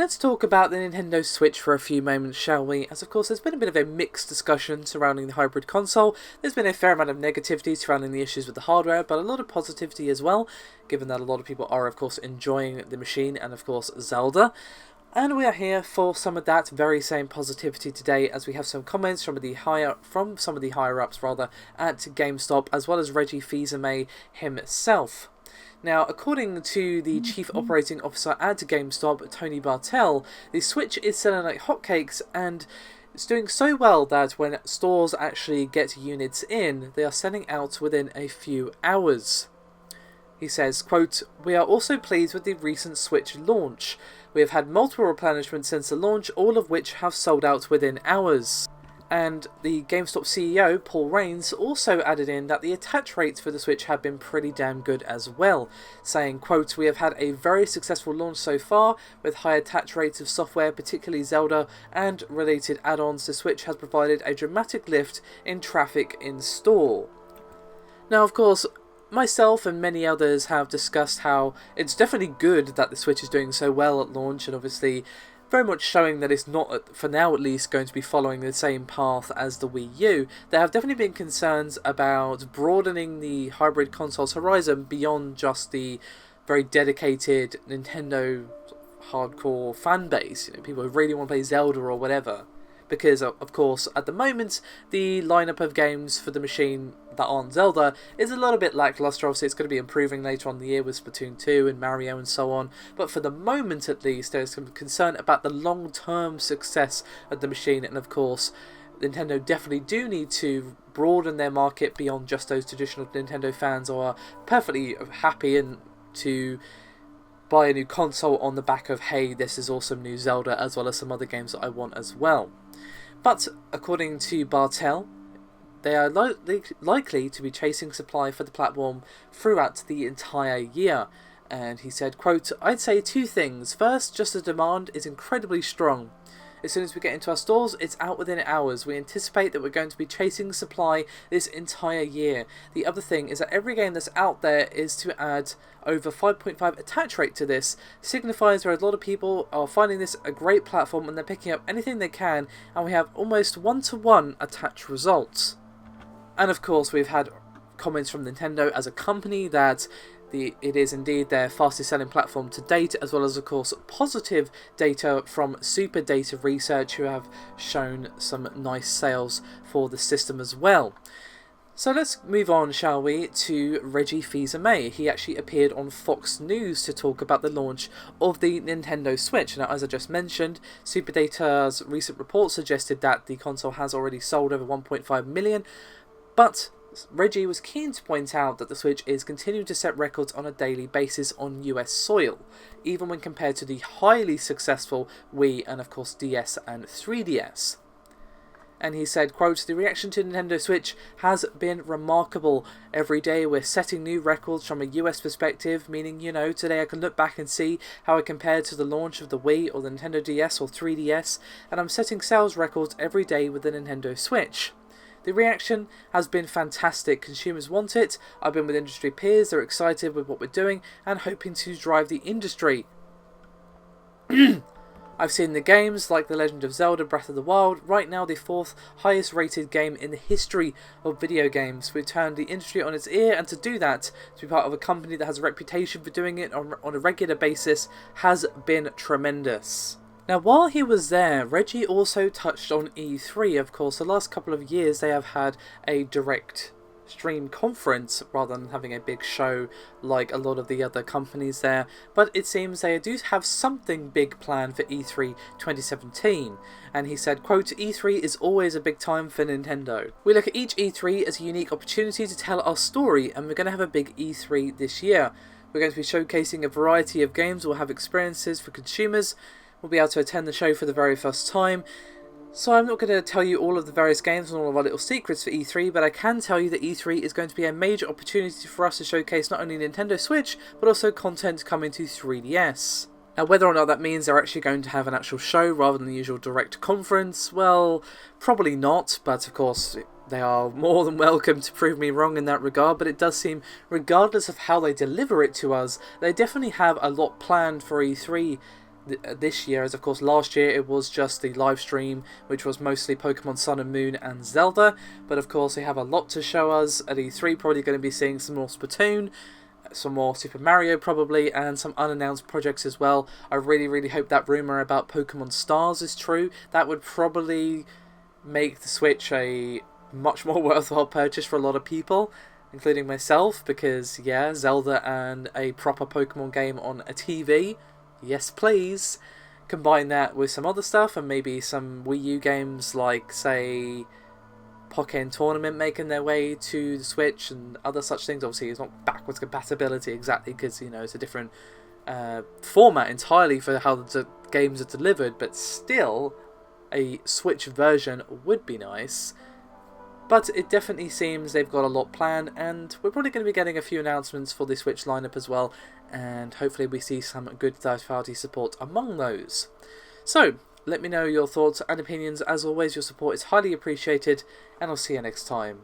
Let's talk about the Nintendo Switch for a few moments, shall we? As of course there's been a bit of a mixed discussion surrounding the hybrid console. There's been a fair amount of negativity surrounding the issues with the hardware, but a lot of positivity as well, given that a lot of people are of course enjoying the machine and of course Zelda. And we are here for some of that very same positivity today, as we have some comments from some of the higher ups at GameStop, as well as Reggie Fils-Aimé himself. Now, according to the Chief Operating Officer at GameStop, Tony Bartel, the Switch is selling like hotcakes, and it's doing so well that when stores actually get units in, they are selling out within a few hours. He says, quote, "We are also pleased with the recent Switch launch. We have had multiple replenishments since the launch, all of which have sold out within hours." And the GameStop CEO, Paul Raines, also added in that the attach rates for the Switch have been pretty damn good as well, saying, quote, "We have had a very successful launch so far, with high attach rates of software, particularly Zelda, and related add-ons. The Switch has provided a dramatic lift in traffic in store." Now, of course, myself and many others have discussed how it's definitely good that the Switch is doing so well at launch, and obviously very much showing that it's not, for now at least, going to be following the same path as the Wii U. There have definitely been concerns about broadening the hybrid console's horizon beyond just the very dedicated Nintendo hardcore fan base, people who really want to play Zelda or whatever. Because, of course, at the moment, the lineup of games for the machine that aren't Zelda is a little bit lackluster. Obviously, it's going to be improving later on in the year with Splatoon 2 and Mario and so on. But for the moment, at least, there's some concern about the long-term success of the machine. And, of course, Nintendo definitely do need to broaden their market beyond just those traditional Nintendo fans who are perfectly happy and to buy a new console on the back of, hey, this is awesome new Zelda, as well as some other games that I want as well. But according to Bartel, they are likely to be chasing supply for the platform throughout the entire year. And he said, quote, "I'd say two things. First, just the demand is incredibly strong. As soon as we get into our stores, it's out within hours. We anticipate that we're going to be chasing supply this entire year. The other thing is that every game that's out there is to add over 5.5 attach rate to this, signifies where a lot of people are finding this a great platform and they're picking up anything they can, and we have almost one-to-one attach results." And of course, we've had comments from Nintendo as a company that it is indeed their fastest selling platform to date, as well as of course positive data from Super Data Research, who have shown some nice sales for the system as well. So let's move on, shall we, to Reggie Fils-Aimé. He actually appeared on Fox News to talk about the launch of the Nintendo Switch. Now, as I just mentioned, Super Data's recent report suggested that the console has already sold over 1.5 million, but Reggie was keen to point out that the Switch is continuing to set records on a daily basis on US soil, even when compared to the highly successful Wii and of course DS and 3DS. And he said, quote, "The reaction to Nintendo Switch has been remarkable. Every day we're setting new records from a US perspective, meaning, today I can look back and see how I compared to the launch of the Wii or the Nintendo DS or 3DS, and I'm setting sales records every day with the Nintendo Switch. The reaction has been fantastic. Consumers want it. I've been with industry peers. They're excited with what we're doing and hoping to drive the industry. I've seen the games like The Legend of Zelda Breath of the Wild, right now the 4th highest rated game in the history of video games. We've turned the industry on its ear, and to do that, to be part of a company that has a reputation for doing it on a regular basis, has been tremendous." Now, while he was there, Reggie also touched on E3. Of course, the last couple of years they have had a direct stream conference rather than having a big show like a lot of the other companies there, but it seems they do have something big planned for E3 2017. And he said, quote, "E3 is always a big time for Nintendo. We look at each E3 as a unique opportunity to tell our story, and we're going to have a big E3 this year. We're going to be showcasing a variety of games. We'll have experiences for consumers. We'll be able to attend the show for the very first time. So I'm not going to tell you all of the various games and all of our little secrets for E3, but I can tell you that E3 is going to be a major opportunity for us to showcase not only Nintendo Switch, but also content coming to 3DS. Now, whether or not that means they're actually going to have an actual show rather than the usual direct conference, well, probably not, but of course they are more than welcome to prove me wrong in that regard. But it does seem, regardless of how they deliver it to us, they definitely have a lot planned for E3, this year, as of course last year it was just the live stream, which was mostly Pokemon Sun and Moon and Zelda, but of course they have a lot to show us at E3. Probably going to be seeing some more Splatoon, some more Super Mario probably, and some unannounced projects as well. I really hope that rumour about Pokemon Stars is true. That would probably make the Switch a much more worthwhile purchase for a lot of people, including myself, because yeah, Zelda and a proper Pokemon game on a TV, yes please. Combine that with some other stuff and maybe some Wii U games like, say, Pokken Tournament making their way to the Switch and other such things. Obviously it's not backwards compatibility exactly, because you know it's a different format entirely for how the games are delivered, but still a Switch version would be nice. But it definitely seems they've got a lot planned, and we're probably going to be getting a few announcements for the Switch lineup as well, and hopefully we see some good third-party support among those. So, let me know your thoughts and opinions. As always, your support is highly appreciated, and I'll see you next time.